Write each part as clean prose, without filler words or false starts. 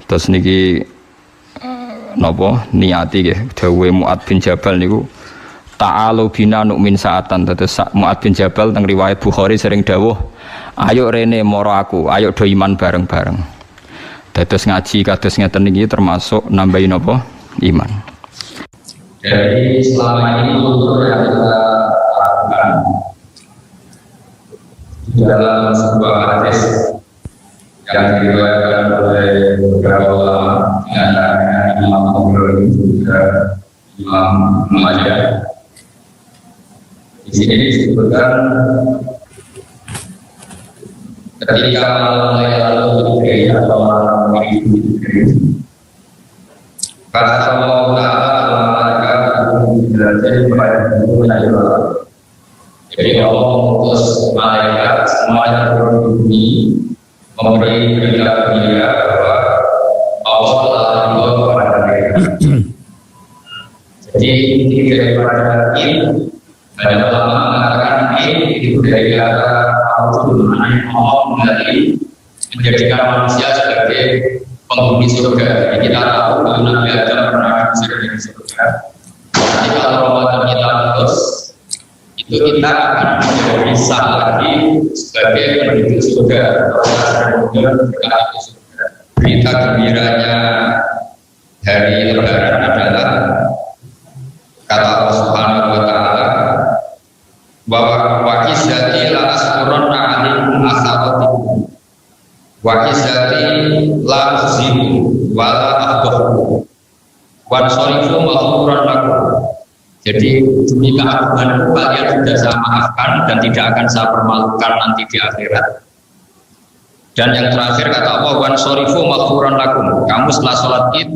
Terus niki napa niati nggih dawuhe Mu'ad bin Jabal niku ta'alu bina nu'min sa'atan. Terus Mu'ad bin Jabal teng riwayat Bukhari sering dawuh, ayo rene moro aku, ayo do iman bareng-bareng. Terus ngaji kados ngeten niki termasuk nambahin napa iman. Jadi selama ini unsur yang kita lakukan di dalam sebuah hadis yang diriwayatkan oleh beberapa ulama, di antaranya Imam Nawawi juga Imam Majah. Di sini disebutkan ketika malam Lailatul Qadar atau malam Lailatul Qadar, kata Allah Taala jadi Allah mengutus malaikat semuanya turun di bumi memberi berita gembira bahwa Allah telah ridho kepada mereka. Jadi inti daripada ini banyak ulama mengatakan ini itu dari kata Allah menjadi menjadikan manusia sebagai penghuni surga. Jadi kita tahu bahwa Nabi Adam pernah diusir dari surga. Jadi kalau Ramadan kita terus, itu kita akan menjadi sah lagi sebagai penduduk surga. Berita gembiranya hari Lebaran adalah kata Allah Subhanahu Wa Taala bahwa wakizati la asqurun alaikum asawatikum wakizati la uzimu wala akhdohu wansorifu maghfuran lakum. Jadi demi keagunganku kalian sudah saya maafkan dan tidak akan saya permalukan nanti di akhirat. Dan yang terakhir kata Allah, wansorifu maghfuran lakum, kamu setelah sholat id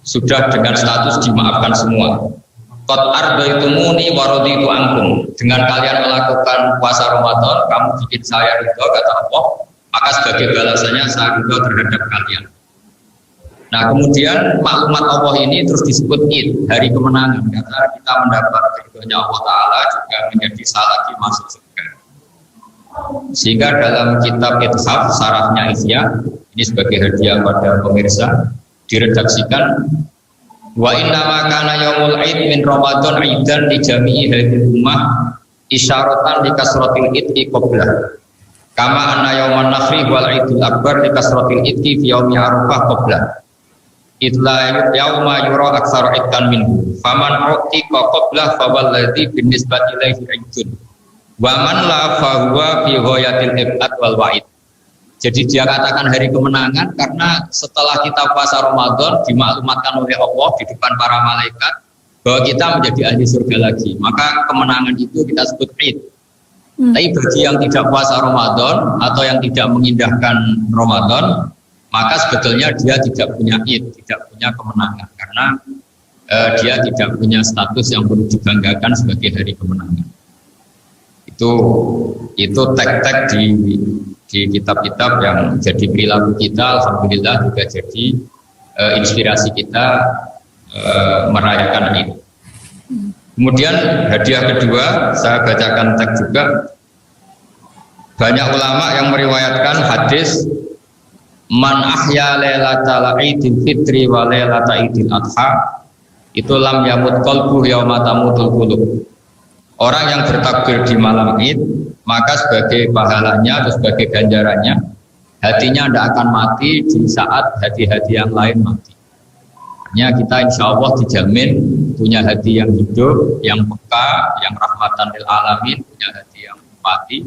sudah dengan status dimaafkan semua. Qad ardaitumuni wa raditu ankum, dengan kalian melakukan puasa Ramadan kamu bikin saya ridho kata Allah, maka sebagai balasannya saya ridho terhadap kalian. Nah kemudian maklumat Allah ini terus disebut Id, hari kemenangan, karena kita mendapat ridhonya Allah Ta'ala juga menjadi sah lagi masuk surga. Sehingga dalam kitab Ithaf, sarafnya Ihya, ini sebagai hadiah pada pemirsa, diredaksikan wa inna ma kana yaumul id min Ramadan idan li jami'i hadhihi ummah isyaratan li kasratil idki qablah kama anna yauman nafri wal idul akbar li kasratil idki fi yaumi arafah qablah idla yauma yura aktsara idkan minhu faman utika qablah fa walladzi bin nisbati ilaihi idun wa man la fa huwa fi ghayatil ibad wal wa'id. Jadi dia katakan hari kemenangan karena setelah kita puasa Ramadan dimaklumatkan oleh Allah di depan para malaikat bahwa kita menjadi ahli surga lagi. Maka kemenangan itu kita sebut Id. Tapi bagi yang tidak puasa Ramadan atau yang tidak mengindahkan Ramadan, maka sebetulnya dia tidak punya Id, tidak punya kemenangan karena dia tidak punya status yang perlu dibanggakan sebagai hari kemenangan. Itu tag-tag di kitab-kitab yang jadi perilaku kita, alhamdulillah juga jadi inspirasi kita merayakan ini. Kemudian hadiah kedua, saya bacakan teks juga. Banyak ulama yang meriwayatkan hadis man ahya lailatal idil fitri wa lailatal idil adha itu lam yamut qalbu yauma tamutul qulub. Orang yang bertakbir di malam Id, maka sebagai pahalanya atau sebagai ganjarannya hatinya tidak akan mati di saat hati-hati yang lain mati. Artinya kita insya Allah dijamin punya hati yang hidup, yang peka, yang rahmatan lil alamin, punya hati yang empati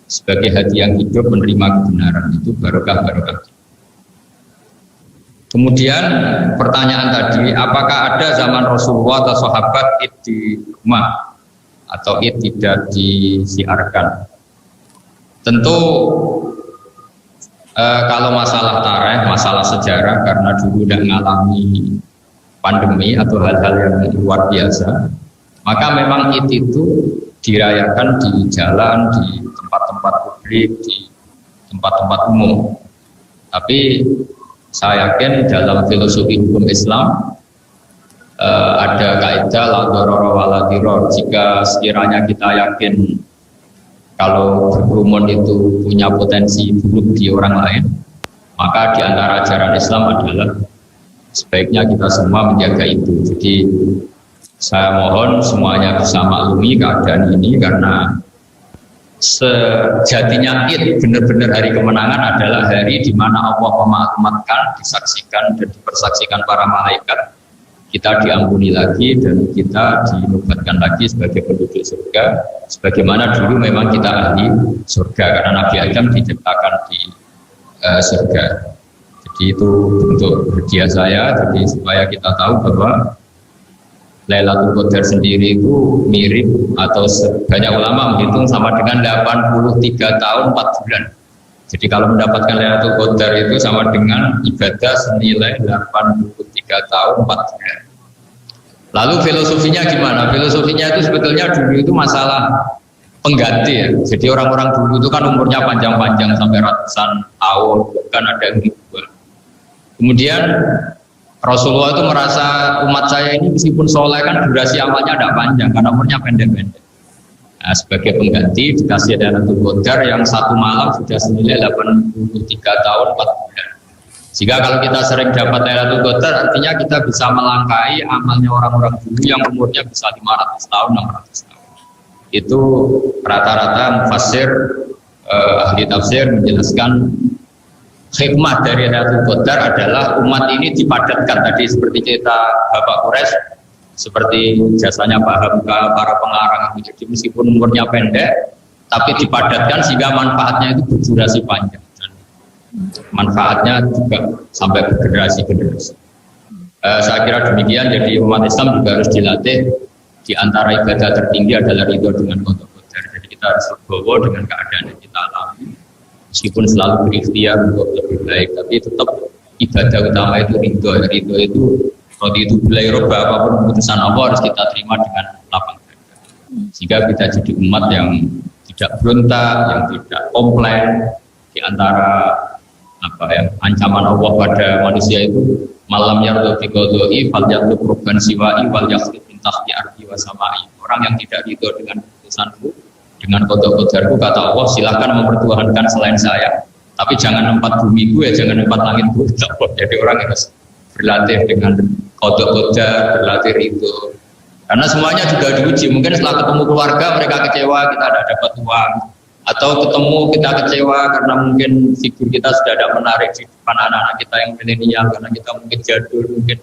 sebagai hati yang hidup menerima kebenaran. Itu barokah. Kemudian pertanyaan tadi, apakah ada zaman Rasulullah atau sahabat Id di rumah atau Id tidak disiarkan? Tentu kalau masalah tarikh, masalah sejarah karena dulu tidak mengalami pandemi atau hal-hal yang luar biasa, maka memang Id itu dirayakan di jalan, di tempat-tempat publik, di tempat-tempat umum. Tapi saya yakin dalam filosofi hukum Islam ada kaidah la darara wa la dirar. Jika sekiranya kita yakin kalau berkerumun itu punya potensi buruk di orang lain, Maka di antara ajaran Islam adalah sebaiknya kita semua menjaga itu. Jadi saya mohon semuanya bisa maklumi keadaan ini, karena sejatinya Id, benar-benar hari kemenangan adalah hari di mana Allah memakmurkan, disaksikan dan dipersaksikan para malaikat. Kita diampuni lagi dan kita dinobatkan lagi sebagai penduduk surga, sebagaimana dulu memang kita ahli surga karena Nabi Adam diciptakan di surga. Jadi itu bentuk hadiah saya, jadi supaya kita tahu bahwa Lailatul Qadar sendiri itu mirip atau banyak ulama menghitung sama dengan 83 tahun 4 bulan. Jadi kalau mendapatkan Lailatul Qadar itu sama dengan ibadah senilai 83 tahun 4 bulan. Lalu filosofinya gimana? Filosofinya itu sebetulnya dulu itu masalah pengganti ya. Jadi orang-orang dulu itu kan umurnya panjang-panjang sampai ratusan tahun, bukan ada yang ribuan. Kemudian Rasulullah itu merasa umat saya ini meskipun soleh kan durasi amalnya tidak panjang karena umurnya pendek-pendek. Nah, sebagai pengganti dikasih Lailatul Qadar yang satu malam sudah senilai 83 tahun 4 bulan. Jika kalau kita sering dapat Lailatul Qadar, artinya kita bisa melangkahi amalnya orang-orang dulu yang umurnya bisa 500 tahun, 600 tahun. Itu rata-rata mufassir ahli tafsir menjelaskan hikmah dari Lailatul Qadar adalah umat ini dipadatkan tadi seperti cerita Bapak Quraisy, seperti jasanya Pak Hamka, para pengarang itu. Jadi meskipun umurnya pendek, tapi dipadatkan sehingga manfaatnya itu berdurasi panjang dan manfaatnya juga sampai bergenerasi-generasi. Saya kira demikian. Jadi umat Islam juga harus dilatih. Di antara ibadah tertinggi adalah ridho dengan qada qadar. Jadi kita harus legowo dengan keadaan yang kita alami. Meskipun selalu berikhtiar untuk lebih baik, tapi tetap ibadah utama itu ridho. Ridho itu rodi itu bilai roba, apapun keputusan Allah harus kita terima dengan lapang dada. Sehingga kita jadi umat yang tidak berontak, yang tidak komplain. Di antara ancaman Allah pada manusia itu malam yardu fi qadai fal yatlub rubban siwa'i wal yakhlu min tahti ardi wa samai. Orang yang tidak ridho dengan keputusanku, dengan qada-qadarku, kata Allah, silahkan mempertuhankan selain saya, tapi jangan nempat bumiku ya, jangan nempat langitku. Jadi orang harus berlatih dengan qada-qadar, berlatih ridho. Karena semuanya juga diuji. Mungkin setelah ketemu keluarga mereka kecewa kita tidak dapat uang, atau ketemu kita kecewa karena mungkin figur kita sudah tidak menarik di depan anak-anak kita yang milenial karena kita mungkin jadul mungkin.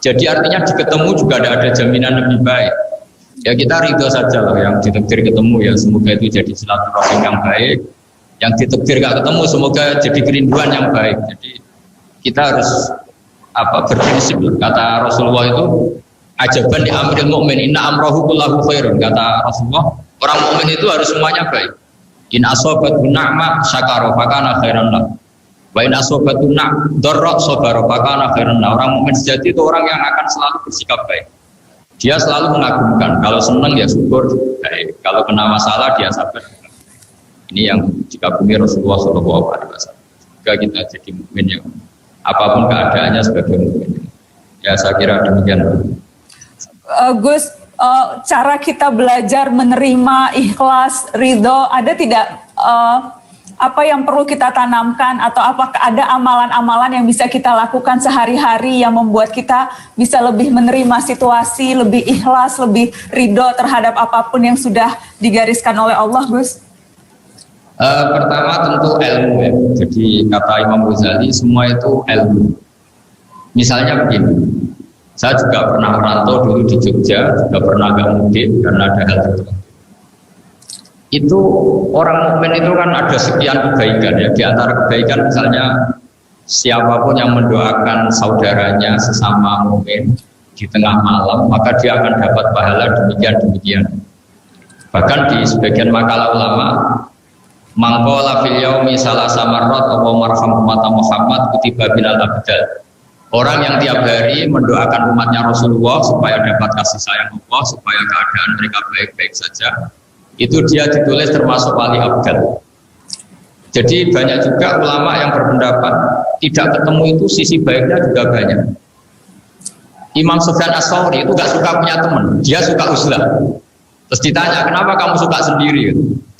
Jadi artinya di ketemu juga tidak ada jaminan lebih baik. Ya kita ridho saja lah, yang ditakdir ketemu ya semoga itu jadi silaturahim yang baik, yang ditakdir gak ketemu semoga jadi kerinduan yang baik. Jadi kita harus berprinsip. Kata Rasulullah itu ajaban di amril mu'min inna amrahu kullahu khairun. Kata Rasulullah, orang mukmin itu harus semuanya baik. In asobatu na'ma syakara fakana khairan lah, wa in asobatu darra sabara fakana khairan lah. Orang mukmin sejati itu orang yang akan selalu bersikap baik. Dia selalu mengagumkan, kalau senang ya syukur baik, kalau kena masalah dia sabar. Ini yang dikagumi Rasulullah SAW. Jika kita jadi mukmin yang apapun keadaannya sebagai mukmin. Ya saya kira demikian. Gus, cara kita belajar menerima, ikhlas, ridho, ada tidak apa yang perlu kita tanamkan atau apakah ada amalan-amalan yang bisa kita lakukan sehari-hari yang membuat kita bisa lebih menerima situasi, lebih ikhlas, lebih ridho terhadap apapun yang sudah digariskan oleh Allah, Gus? Pertama tentu ilmu ya. Jadi kata Imam Ghazali semua itu ilmu. Misalnya begini, saya juga pernah merantau dulu di Jogja, juga pernah agak mudik karena ada hal tertentu. Itu orang mukmin itu kan ada sekian kebaikan ya. Di antara kebaikan misalnya siapapun yang mendoakan saudaranya sesama mukmin di tengah malam, maka dia akan dapat pahala demikian. Bahkan di sebagian makalah ulama, mangkola fil yaumi salasa marrat wa marham umat Muhammad kutiba binal abdal. Orang yang tiap hari mendoakan umatnya Rasulullah supaya dapat kasih sayang Allah, supaya keadaan mereka baik-baik saja, itu dia ditulis termasuk wali abdal. Jadi banyak juga ulama yang berpendapat tidak ketemu itu sisi baiknya juga banyak. Imam Sufyan As-Tsauri itu gak suka punya teman, dia suka uzlah. Terus ditanya, kenapa kamu suka sendiri?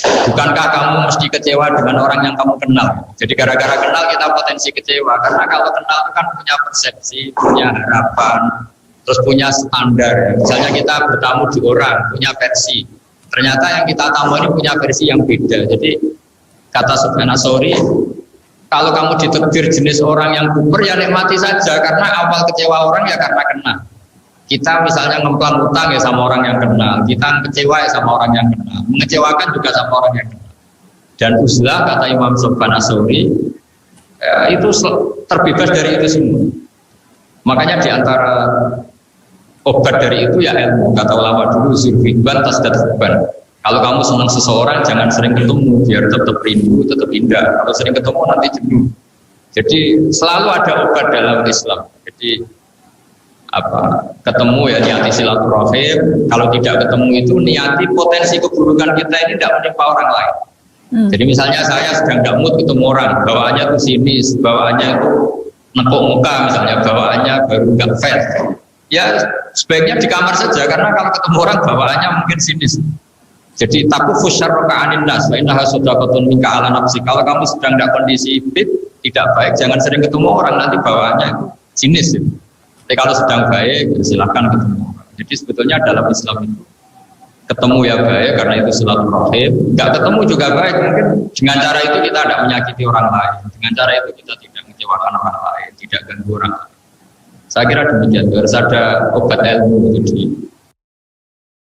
Bukankah kamu mesti kecewa dengan orang yang kamu kenal? Jadi gara-gara kenal kita potensi kecewa. Karena kalau kenal itu kan punya persepsi, punya harapan, terus punya standar. Misalnya kita bertamu di orang, punya versi. Ternyata yang kita tamu ini punya versi yang beda. Jadi kata Sufyan Ats-Tsauri, kalau kamu ditegur jenis orang yang kuper ya nikmati saja. Karena awal kecewa orang ya karena kenal. Kita misalnya ngemplang utang ya sama orang yang kenal, kita kecewa ya sama orang yang kenal, mengecewakan juga sama orang yang kenal. Dan uzlah kata Imam Sufyan Ats-Tsauri itu terbebas dari itu semua. Makanya diantara obat dari itu ya ilmu. Kata ulama dulu zurfidban tasdadban. Kalau kamu senang seseorang jangan sering ketemu biar tetap rindu, tetap indah. Kalau sering ketemu nanti jenuh. Jadi selalu ada obat dalam Islam. Jadi ketemu ya niati silaturahim, kalau tidak ketemu itu niati potensi keburukan kita ini tidak menimpa orang lain. Jadi misalnya saya sedang tidak mood ketemu orang, bawaannya itu sinis, bawaannya itu nekuk muka misalnya, bawaannya baru nggak fair, ya sebaiknya di kamar saja karena kalau ketemu orang bawaannya mungkin sinis. Jadi takufus syarroka anin nas, wa innaha sadaqatun minka ala nafsi. Kalau kamu sedang tidak kondisi fit, tidak baik, jangan sering ketemu orang, nanti bawaannya itu sinis. Tapi kalau sedang baik, silahkan ketemu. Jadi sebetulnya dalam Islam itu ketemu ya baik karena itu silaturahim. Nggak ketemu juga baik. Mungkin dengan cara itu kita tidak menyakiti orang lain. Dengan cara itu kita tidak mengecewakan orang lain, tidak ganggu orang lain. Saya kira demikian. Harus ada obat ilmu itu di